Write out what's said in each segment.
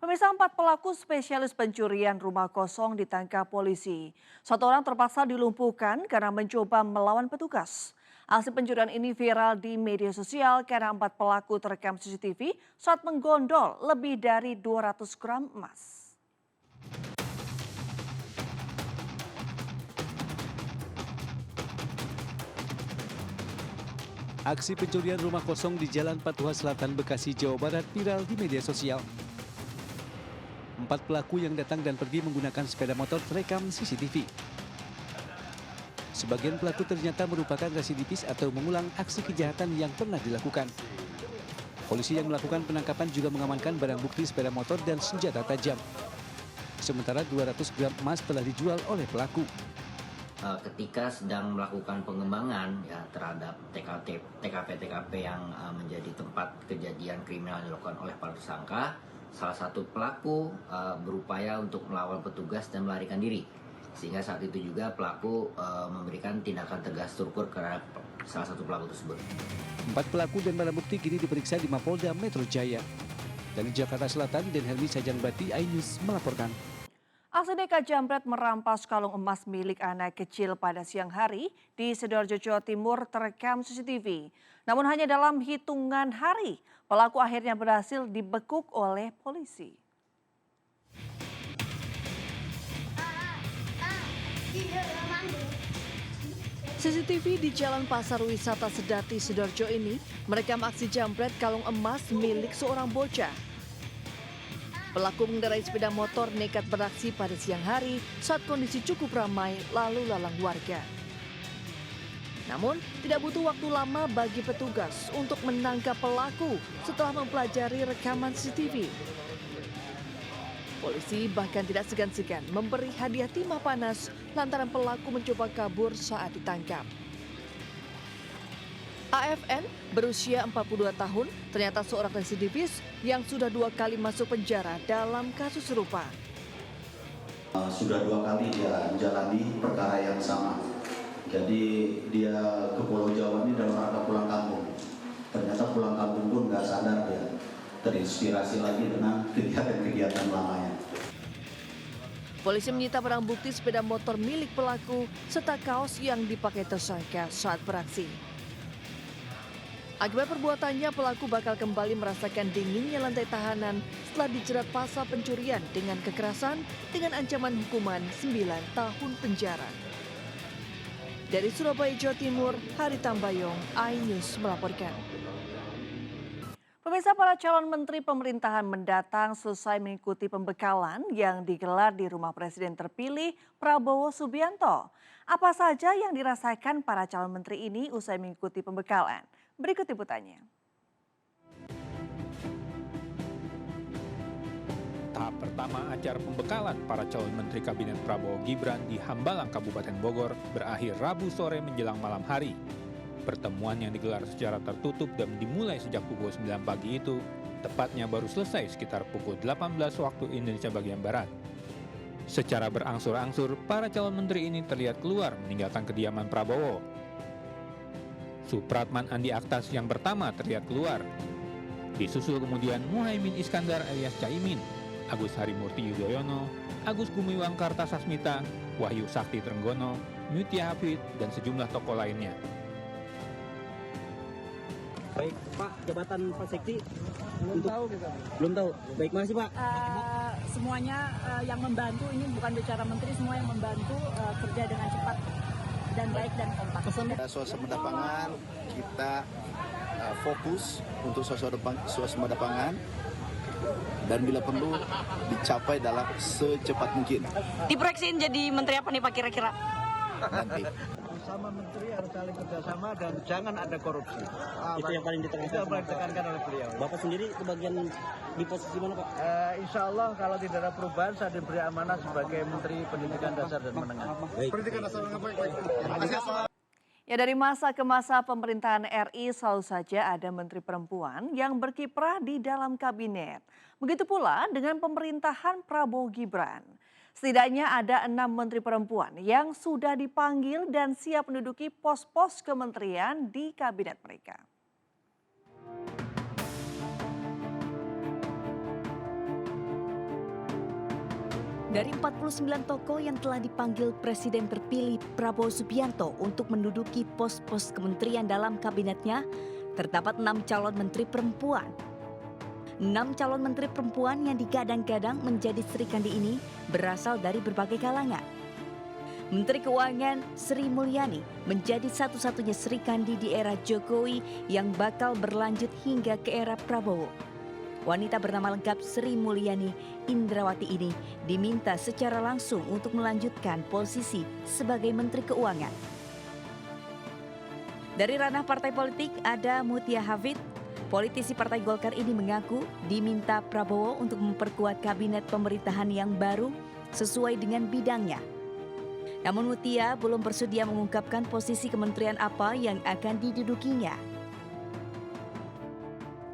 Pemirsa, 4 pelaku spesialis pencurian rumah kosong ditangkap polisi. 1 orang terpaksa dilumpuhkan karena mencoba melawan petugas. Aksi pencurian ini viral di media sosial karena 4 pelaku terekam CCTV saat menggondol lebih dari 200 gram emas. Aksi pencurian rumah kosong di Jalan Patuha Selatan, Bekasi, Jawa Barat viral di media sosial. 4 pelaku yang datang dan pergi menggunakan sepeda motor terekam CCTV. Sebagian pelaku ternyata merupakan residivis atau mengulang aksi kejahatan yang pernah dilakukan. Polisi yang melakukan penangkapan juga mengamankan barang bukti sepeda motor dan senjata tajam. Sementara 200 gram emas telah dijual oleh pelaku. Ketika sedang melakukan pengembangan ya terhadap TKP yang menjadi tempat kejadian kriminal yang dilakukan oleh para tersangka, salah satu pelaku berupaya untuk melawan petugas dan melarikan diri, sehingga saat itu juga pelaku memberikan tindakan tegas struktur terhadap salah satu pelaku tersebut. 4 pelaku dan barang bukti kini diperiksa di Mapolda Metro Jaya. Dari Jakarta Selatan, Den Helmi Sajangbati, iNews melaporkan. Aksi nekat jambret merampas kalung emas milik anak kecil pada siang hari di Sidoarjo, Jawa Timur terekam CCTV. Namun hanya dalam hitungan hari, pelaku akhirnya berhasil dibekuk oleh polisi. CCTV di Jalan Pasar Wisata Sedati, Sidoarjo ini merekam aksi jambret kalung emas milik seorang bocah. Pelaku mengendarai sepeda motor nekat beraksi pada siang hari saat kondisi cukup ramai lalu lalang warga. Namun, tidak butuh waktu lama bagi petugas untuk menangkap pelaku setelah mempelajari rekaman CCTV. Polisi bahkan tidak segan-segan memberi hadiah timah panas lantaran pelaku mencoba kabur saat ditangkap. AFN berusia 42 tahun ternyata seorang residivis yang sudah 2 kali masuk penjara dalam kasus serupa. Sudah 2 kali dia menjalani perkara yang sama. Jadi dia ke Pulau Jawa ini dalam rangka pulang kampung. Ternyata pulang kampung pun nggak sadar dia terinspirasi lagi dengan kegiatan-kegiatan lamanya. Polisi menyita barang bukti sepeda motor milik pelaku serta kaos yang dipakai tersangka saat beraksi. Akibat perbuatannya, pelaku bakal kembali merasakan dinginnya lantai tahanan setelah dijerat pasal pencurian dengan kekerasan dengan ancaman hukuman 9 tahun penjara. Dari Surabaya, Jawa Timur, Hari Tambayong, iNews melaporkan. Pemirsa, para calon menteri pemerintahan mendatang selesai mengikuti pembekalan yang digelar di rumah Presiden terpilih Prabowo Subianto. Apa saja yang dirasakan para calon menteri ini usai mengikuti pembekalan? Berikut liputannya. Tahap pertama acara pembekalan para calon menteri Kabinet Prabowo Gibran di Hambalang, Kabupaten Bogor berakhir Rabu sore menjelang malam hari. Pertemuan yang digelar secara tertutup dan dimulai sejak pukul 9 pagi itu tepatnya baru selesai sekitar pukul 18 waktu Indonesia bagian Barat. Secara berangsur-angsur, para calon menteri ini terlihat keluar meninggalkan kediaman Prabowo. Supratman Andi Aktas yang pertama terlihat keluar. Disusul kemudian Muhaimin Iskandar alias Caimin, Agus Harimurti Yudhoyono, Agus Gumiwang Kartasasmita, Wahyu Sakti Trenggono, Mutia Hafid, dan sejumlah tokoh lainnya. Baik, Pak, jabatan Pak Sekti belum tahu. Baik, makasih Pak. Semuanya yang membantu, ini bukan bicara menteri, semua yang membantu kerja dengan cepat dan baik dan kompak. Swasembada pangan, kita fokus untuk swasembada pangan dan bila perlu dicapai dalam secepat mungkin. Diproyeksiin jadi menteri apa nih Pak kira-kira? Nanti. Sama menteri harus saling kerjasama dan jangan ada korupsi. Itu yang paling ditekankan. Itu yang paling ditekankan oleh beliau. Bapak sendiri kebagian di posisi mana Pak? Insya Allah kalau tidak ada perubahan saya diberi amanah sebagai Menteri Pendidikan Dasar dan Menengah. Pendidikan dasar dan menengah. Ya, dari masa ke masa pemerintahan RI selalu saja ada menteri perempuan yang berkiprah di dalam kabinet. Begitu pula dengan pemerintahan Prabowo Gibran. Setidaknya ada 6 menteri perempuan yang sudah dipanggil dan siap menduduki pos-pos kementerian di kabinet mereka. Dari 49 tokoh yang telah dipanggil Presiden terpilih Prabowo Subianto untuk menduduki pos-pos kementerian dalam kabinetnya, terdapat 6 calon menteri perempuan. 6 calon menteri perempuan yang digadang-gadang menjadi Sri Kandi ini berasal dari berbagai kalangan. Menteri Keuangan Sri Mulyani menjadi satu-satunya Sri Kandi di era Jokowi yang bakal berlanjut hingga ke era Prabowo. Wanita bernama lengkap Sri Mulyani Indrawati ini diminta secara langsung untuk melanjutkan posisi sebagai Menteri Keuangan. Dari ranah partai politik ada Mutia Hafid. Politisi Partai Golkar ini mengaku diminta Prabowo untuk memperkuat kabinet pemerintahan yang baru sesuai dengan bidangnya. Namun Mutia belum bersedia mengungkapkan posisi kementerian apa yang akan didudukinya.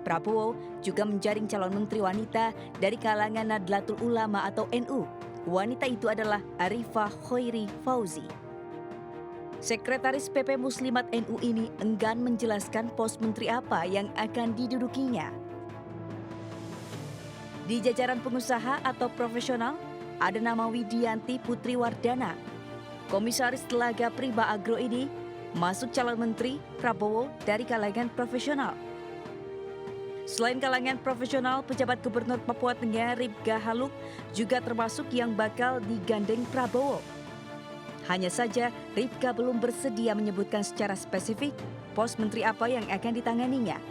Prabowo juga menjaring calon menteri wanita dari kalangan Nahdlatul Ulama atau NU. Wanita itu adalah Arifah Khoiri Fauzi. Sekretaris PP Muslimat NU ini enggan menjelaskan pos menteri apa yang akan didudukinya. Di jajaran pengusaha atau profesional, ada nama Widianti Putri Wardana. Komisaris Telaga Priba Agro ini masuk calon menteri Prabowo dari kalangan profesional. Selain kalangan profesional, pejabat Gubernur Papua Tengah Ripka Haluk juga termasuk yang bakal digandeng Prabowo. Hanya saja Ripka belum bersedia menyebutkan secara spesifik pos menteri apa yang akan ditanganinya.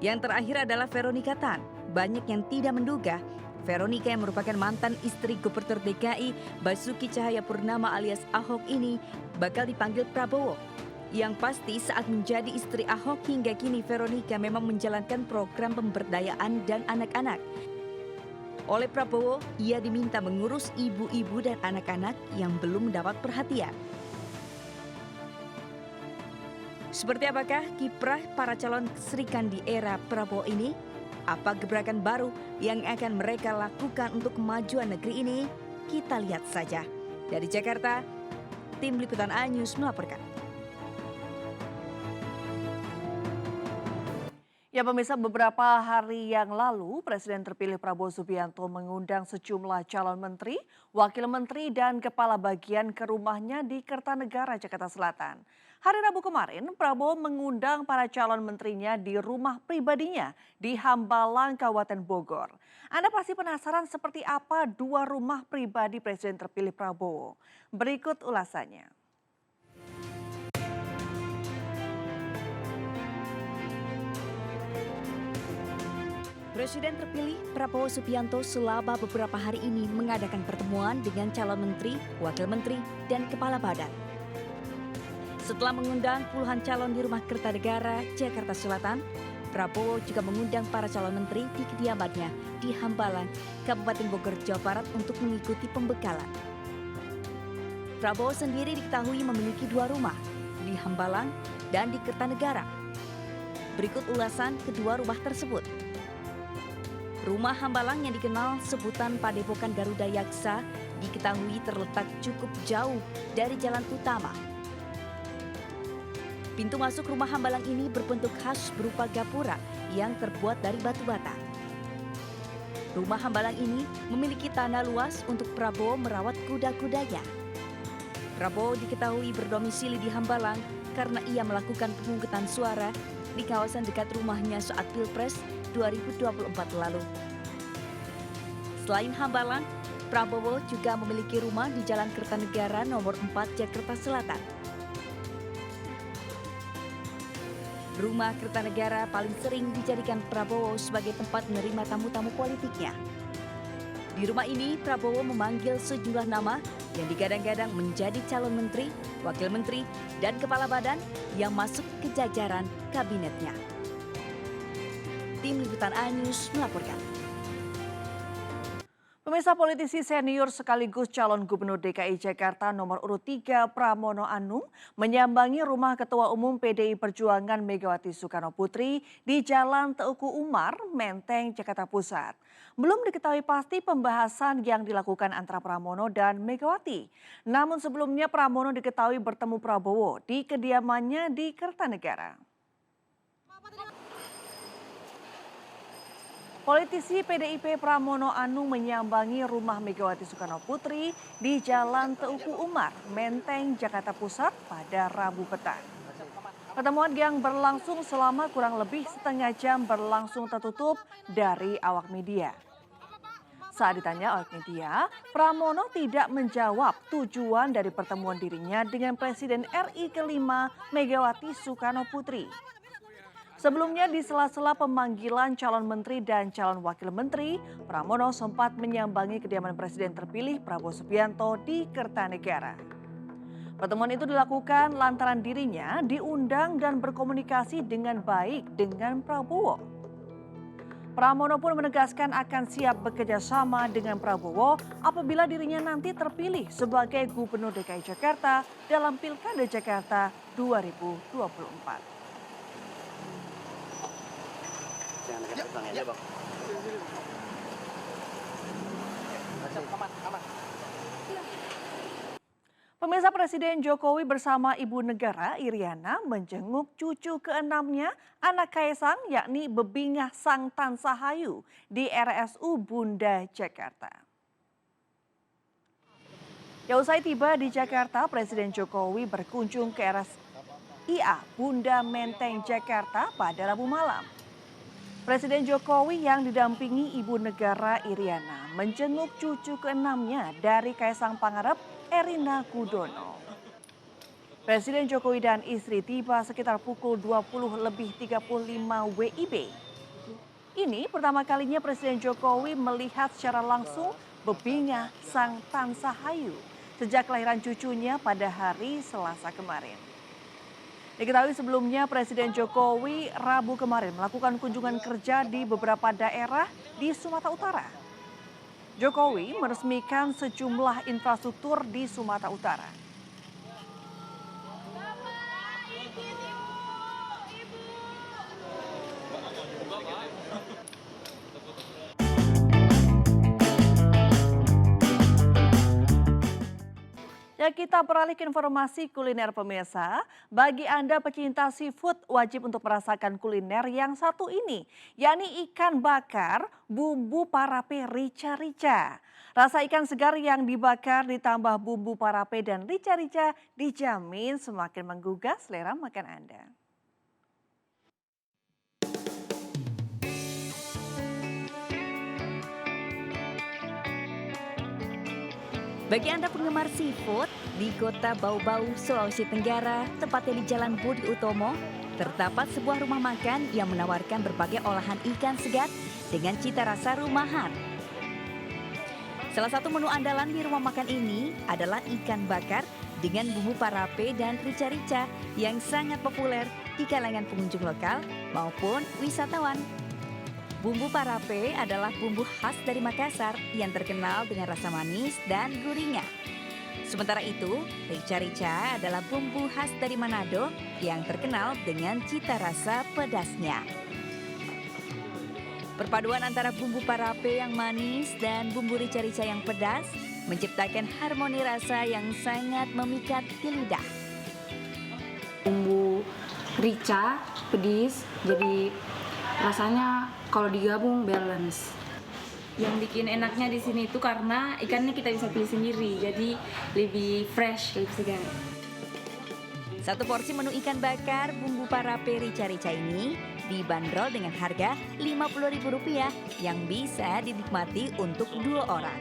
Yang terakhir adalah Veronica Tan. Banyak yang tidak menduga Veronica yang merupakan mantan istri Gubernur DKI Basuki Cahayapurnama alias Ahok ini bakal dipanggil Prabowo. Yang pasti saat menjadi istri Ahok hingga kini Veronica memang menjalankan program pemberdayaan dan anak-anak. Oleh Prabowo, ia diminta mengurus ibu-ibu dan anak-anak yang belum mendapat perhatian. Seperti apakah kiprah para calon Sri Kandi era Prabowo ini? Apa gebrakan baru yang akan mereka lakukan untuk kemajuan negeri ini? Kita lihat saja. Dari Jakarta, tim Liputan A-News melaporkan. Ya pemirsa, beberapa hari yang lalu Presiden terpilih Prabowo Subianto mengundang sejumlah calon menteri, wakil menteri dan kepala bagian ke rumahnya di Kertanegara, Jakarta Selatan. Hari Rabu kemarin, Prabowo mengundang para calon menterinya di rumah pribadinya di Hambalang, Kabupaten Bogor. Anda pasti penasaran seperti apa 2 rumah pribadi Presiden terpilih Prabowo. Berikut ulasannya. Presiden terpilih Prabowo Subianto selama beberapa hari ini mengadakan pertemuan dengan calon menteri, wakil menteri, dan kepala badan. Setelah mengundang puluhan calon di rumah Kertanegara, Jakarta Selatan, Prabowo juga mengundang para calon menteri di kediamannya di Hambalang, Kabupaten Bogor, Jawa Barat untuk mengikuti pembekalan. Prabowo sendiri diketahui memiliki 2 rumah, di Hambalang dan di Kertanegara. Berikut ulasan kedua rumah tersebut. Rumah Hambalang yang dikenal sebutan Padepokan Garuda Yaksa diketahui terletak cukup jauh dari jalan utama. Pintu masuk rumah Hambalang ini berbentuk khas berupa gapura yang terbuat dari batu bata. Rumah Hambalang ini memiliki tanah luas untuk Prabowo merawat kuda-kudanya. Prabowo diketahui berdomisili di Hambalang karena ia melakukan pemungutan suara di kawasan dekat rumahnya saat Pilpres 2024 lalu. Selain Hambalang, Prabowo juga memiliki rumah di Jalan Kertanegara nomor 4 Jakarta Selatan. Rumah Kertanegara paling sering dijadikan Prabowo sebagai tempat menerima tamu-tamu politiknya. Di rumah ini, Prabowo memanggil sejumlah nama yang digadang-gadang menjadi calon menteri, wakil menteri, dan kepala badan yang masuk ke jajaran kabinetnya. Tim Liputan A-News melaporkan. Pemirsa, politisi senior sekaligus calon Gubernur DKI Jakarta nomor urut 3 Pramono Anung menyambangi rumah Ketua Umum PDI Perjuangan Megawati Soekarno Putri di Jalan Teuku Umar, Menteng, Jakarta Pusat. Belum diketahui pasti pembahasan yang dilakukan antara Pramono dan Megawati. Namun sebelumnya Pramono diketahui bertemu Prabowo di kediamannya di Kertanegara. Politisi PDIP Pramono Anung menyambangi rumah Megawati Soekarno Putri di Jalan Teuku Umar, Menteng, Jakarta Pusat pada Rabu petang. Pertemuan yang berlangsung selama kurang lebih setengah jam berlangsung tertutup dari awak media. Saat ditanya awak media, Pramono tidak menjawab tujuan dari pertemuan dirinya dengan Presiden RI kelima Megawati Soekarno Putri. Sebelumnya di sela-sela pemanggilan calon menteri dan calon wakil menteri, Pramono sempat menyambangi kediaman Presiden terpilih Prabowo Subianto di Kertanegara. Pertemuan itu dilakukan lantaran dirinya diundang dan berkomunikasi dengan baik dengan Prabowo. Pramono pun menegaskan akan siap bekerja sama dengan Prabowo apabila dirinya nanti terpilih sebagai Gubernur DKI Jakarta dalam Pilkada Jakarta 2024. Pemirsa, Presiden Jokowi bersama Ibu Negara Iriana menjenguk cucu keenamnya anak Kaisang yakni Bebingah Sang Tansahayu di RSU Bunda Jakarta. Ya, usai tiba di Jakarta, Presiden Jokowi berkunjung ke RSIA Bunda Menteng Jakarta pada Rabu malam. Presiden Jokowi yang didampingi Ibu Negara Iriana menjenguk cucu keenamnya dari Kaisang Pangarep, Erina Gudono. Presiden Jokowi dan istri tiba sekitar pukul 20:35 WIB. Ini pertama kalinya Presiden Jokowi melihat secara langsung Bebingah Sang Tansahayu sejak kelahiran cucunya pada hari Selasa kemarin. Diketahui sebelumnya Presiden Jokowi Rabu kemarin melakukan kunjungan kerja di beberapa daerah di Sumatera Utara. Jokowi meresmikan sejumlah infrastruktur di Sumatera Utara. Ya, kita beralih ke informasi kuliner pemirsa. Bagi Anda pecinta seafood wajib untuk merasakan kuliner yang satu ini, yakni ikan bakar bumbu parape rica-rica. Rasa ikan segar yang dibakar ditambah bumbu parape dan rica-rica dijamin semakin menggugah selera makan Anda. Bagi Anda penggemar seafood, di kota Bau-Bau, Sulawesi Tenggara, tepatnya di Jalan Budi Utomo, terdapat sebuah rumah makan yang menawarkan berbagai olahan ikan segar dengan cita rasa rumahan. Salah satu menu andalan di rumah makan ini adalah ikan bakar dengan bumbu parape dan rica-rica yang sangat populer di kalangan pengunjung lokal maupun wisatawan. Bumbu parape adalah bumbu khas dari Makassar yang terkenal dengan rasa manis dan gurihnya. Sementara itu, rica-rica adalah bumbu khas dari Manado yang terkenal dengan cita rasa pedasnya. Perpaduan antara bumbu parape yang manis dan bumbu rica-rica yang pedas menciptakan harmoni rasa yang sangat memikat di lidah. Bumbu rica, pedis, jadi rasanya kalau digabung balance. Yang bikin enaknya di sini itu karena ikannya kita bisa pilih sendiri, jadi lebih fresh, lebih segar. Satu porsi menu ikan bakar bumbu parape rica-rica ini dibanderol dengan harga Rp50.000 yang bisa dinikmati untuk 2 orang.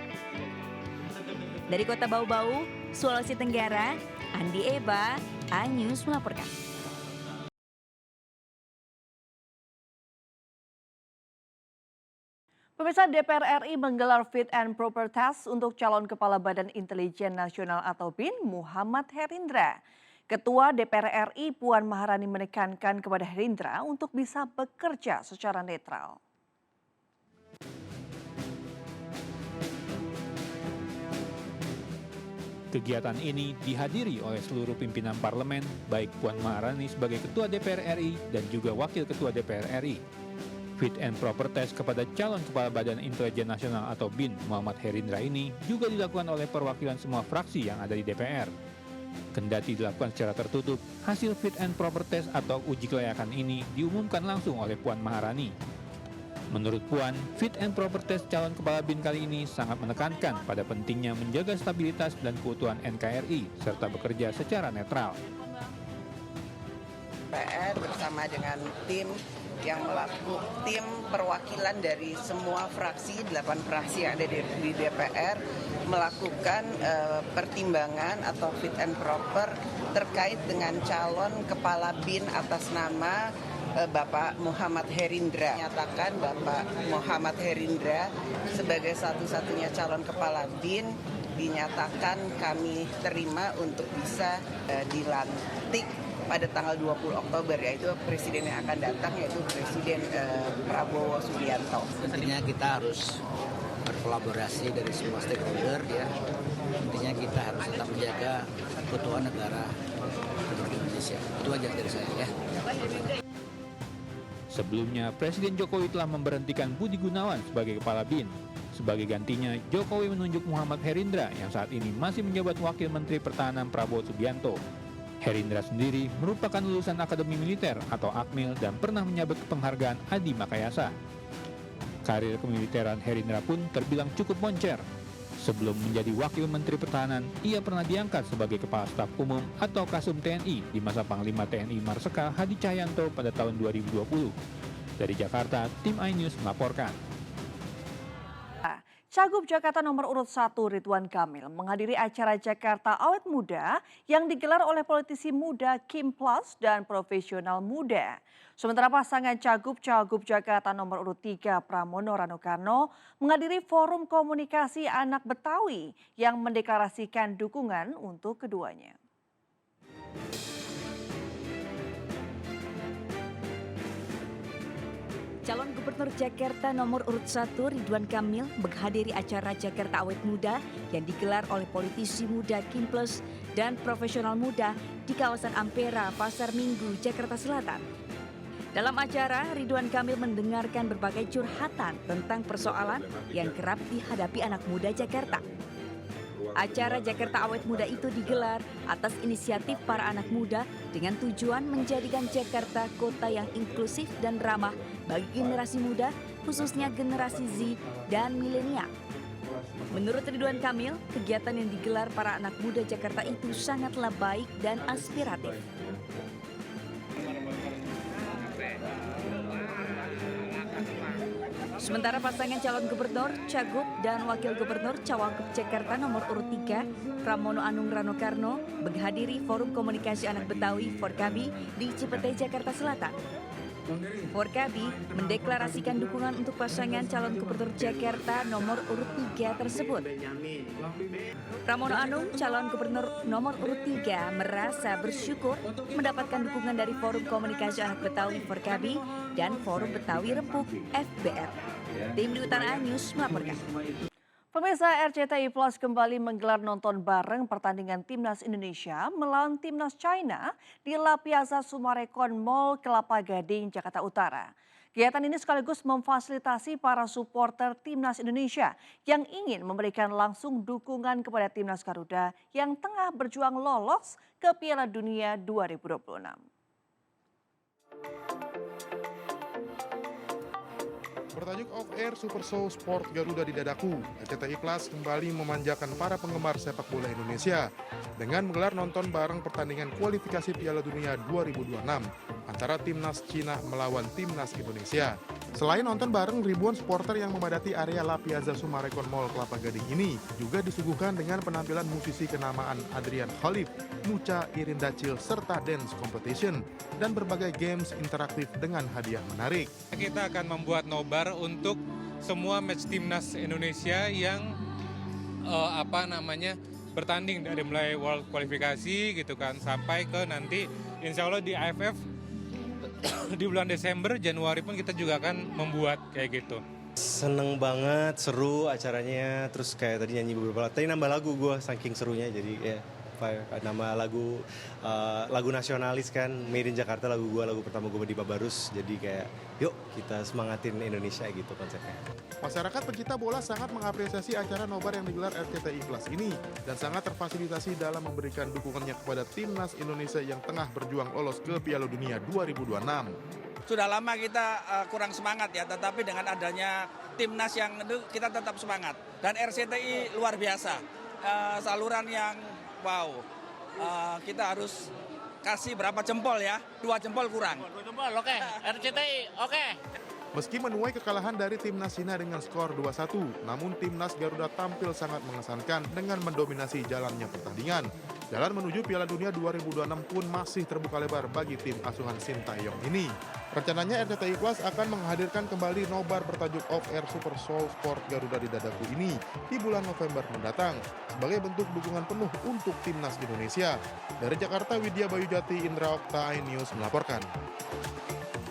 Dari kota Bau-Bau, Sulawesi Tenggara, Andi Eba, A-News melaporkan. Pemirsa, DPR RI menggelar fit and proper test untuk calon Kepala Badan Intelijen Nasional atau BIN Muhammad Herindra. Ketua DPR RI Puan Maharani menekankan kepada Herindra untuk bisa bekerja secara netral. Kegiatan ini dihadiri oleh seluruh pimpinan parlemen, baik Puan Maharani sebagai Ketua DPR RI dan juga Wakil Ketua DPR RI. Fit and proper test kepada calon Kepala Badan Intelijen Nasional atau BIN Muhammad Herindra ini juga dilakukan oleh perwakilan semua fraksi yang ada di DPR. Kendati dilakukan secara tertutup, hasil fit and proper test atau uji kelayakan ini diumumkan langsung oleh Puan Maharani. Menurut Puan, fit and proper test calon kepala BIN kali ini sangat menekankan pada pentingnya menjaga stabilitas dan keutuhan NKRI serta bekerja secara netral. DPR bersama dengan tim perwakilan dari semua fraksi, 8 fraksi yang ada di DPR melakukan pertimbangan atau fit and proper terkait dengan calon kepala BIN atas nama Bapak Muhammad Herindra. Nyatakan Bapak Muhammad Herindra sebagai satu-satunya calon kepala BIN dinyatakan kami terima untuk bisa dilantik pada tanggal 20 Oktober, yaitu presiden yang akan datang, yaitu Presiden Prabowo Subianto. Intinya kita harus berkolaborasi dari semua stakeholder ya. Intinya kita harus tetap menjaga keutuhan negara Republik Indonesia. Itu aja dari saya ya. Sebelumnya, Presiden Jokowi telah memberhentikan Budi Gunawan sebagai kepala BIN. Sebagai gantinya, Jokowi menunjuk Muhammad Herindra yang saat ini masih menjabat Wakil Menteri Pertahanan Prabowo Subianto. Herindra sendiri merupakan lulusan Akademi Militer atau Akmil dan pernah menyabet penghargaan Adi Makayasa. Karir kemiliteran Herindra pun terbilang cukup moncer. Sebelum menjadi Wakil Menteri Pertahanan, ia pernah diangkat sebagai Kepala Staf Umum atau Kasum TNI di masa Panglima TNI Marsikal Hadi Cahyanto pada tahun 2020. Dari Jakarta, tim iNews melaporkan. Cagup Jakarta nomor urut 1 Ridwan Kamil menghadiri acara Jakarta Awet Muda yang digelar oleh politisi muda Kim Plus dan profesional muda. Sementara pasangan Cagup Jakarta nomor urut 3 Pramono Rano Karno menghadiri forum komunikasi anak Betawi yang mendeklarasikan dukungan untuk keduanya. Calon Gubernur Jakarta nomor urut 1 Ridwan Kamil menghadiri acara Jakarta Awet Muda yang digelar oleh politisi muda Kim Plus dan profesional muda di kawasan Ampera, Pasar Minggu, Jakarta Selatan. Dalam acara, Ridwan Kamil mendengarkan berbagai curhatan tentang persoalan yang kerap dihadapi anak muda Jakarta. Acara Jakarta Awet Muda itu digelar atas inisiatif para anak muda dengan tujuan menjadikan Jakarta kota yang inklusif dan ramah bagi generasi muda, khususnya generasi Z dan milenial. Menurut Ridwan Kamil, kegiatan yang digelar para anak muda Jakarta itu sangatlah baik dan aspiratif. Sementara pasangan calon gubernur, cagup, dan wakil gubernur Cawagup Jakarta nomor urut 3, Pramono Anung Rano Karno, menghadiri Forum Komunikasi Anak Betawi Forkabi di Cipete, Jakarta Selatan. Forkabi mendeklarasikan dukungan untuk pasangan calon gubernur Jakarta nomor urut 3 tersebut. Pramono Anung, calon gubernur nomor urut 3, merasa bersyukur mendapatkan dukungan dari Forum Komunikasi Anak Betawi Forkabi dan Forum Betawi Rempuk FBR. Tim Liputan iNews melaporkan. Pemirsa, RCTI Plus kembali menggelar nonton bareng pertandingan Timnas Indonesia melawan Timnas China di La Piazza Sumarekon Mall Kelapa Gading, Jakarta Utara. Kegiatan ini sekaligus memfasilitasi para supporter Timnas Indonesia yang ingin memberikan langsung dukungan kepada Timnas Garuda yang tengah berjuang lolos ke Piala Dunia 2026. Bertajuk Off Air Super Show Sport Garuda di Dadaku, RCTI Plus kembali memanjakan para penggemar sepak bola Indonesia dengan menggelar nonton bareng pertandingan kualifikasi Piala Dunia 2026 antara Timnas Cina melawan Timnas Indonesia. Selain nonton bareng, ribuan supporter yang memadati area La Piazza Sumarekon Mall Kelapa Gading ini juga disuguhkan dengan penampilan musisi kenamaan Adrian Khalif, Mucha Irin Dacil, serta dance competition dan berbagai games interaktif dengan hadiah menarik. Kita akan membuat nobar untuk semua match Timnas Indonesia yang bertanding dari mulai World kualifikasi gitu kan sampai ke nanti insya Allah di AFF di bulan Desember, Januari pun kita juga akan membuat kayak gitu. Seneng banget, seru acaranya, terus kayak tadi nyanyi beberapa lagu, tadi nambah lagu gue saking serunya, jadi ya nama lagu nasionalis kan, Made in Jakarta, lagu pertama gue di Babarus, jadi kayak yuk kita semangatin Indonesia gitu konsepnya. Masyarakat pecinta bola sangat mengapresiasi acara nobar yang digelar RCTI Plus ini dan sangat terfasilitasi dalam memberikan dukungannya kepada Timnas Indonesia yang tengah berjuang lolos ke Piala Dunia 2026. sudah lama kita kurang semangat ya, tetapi dengan adanya timnas yang itu kita tetap semangat. Dan RCTI luar biasa, saluran yang wow. Kita harus kasih berapa jempol ya? 2 jempol kurang. 2 jempol, oke. RCTI, oke. Meski menuai kekalahan dari timnas Cina dengan skor 2-1, namun timnas Garuda tampil sangat mengesankan dengan mendominasi jalannya pertandingan. Jalan menuju Piala Dunia 2026 pun masih terbuka lebar bagi tim asuhan Sintayong ini. Rencananya RCTI Plus akan menghadirkan kembali nobar bertajuk Off Air Super Soul Sport Garuda di Dadaku ini di bulan November mendatang sebagai bentuk dukungan penuh untuk timnas Indonesia. Dari Jakarta, Widya Bayujati, Indra Okta, iNews melaporkan.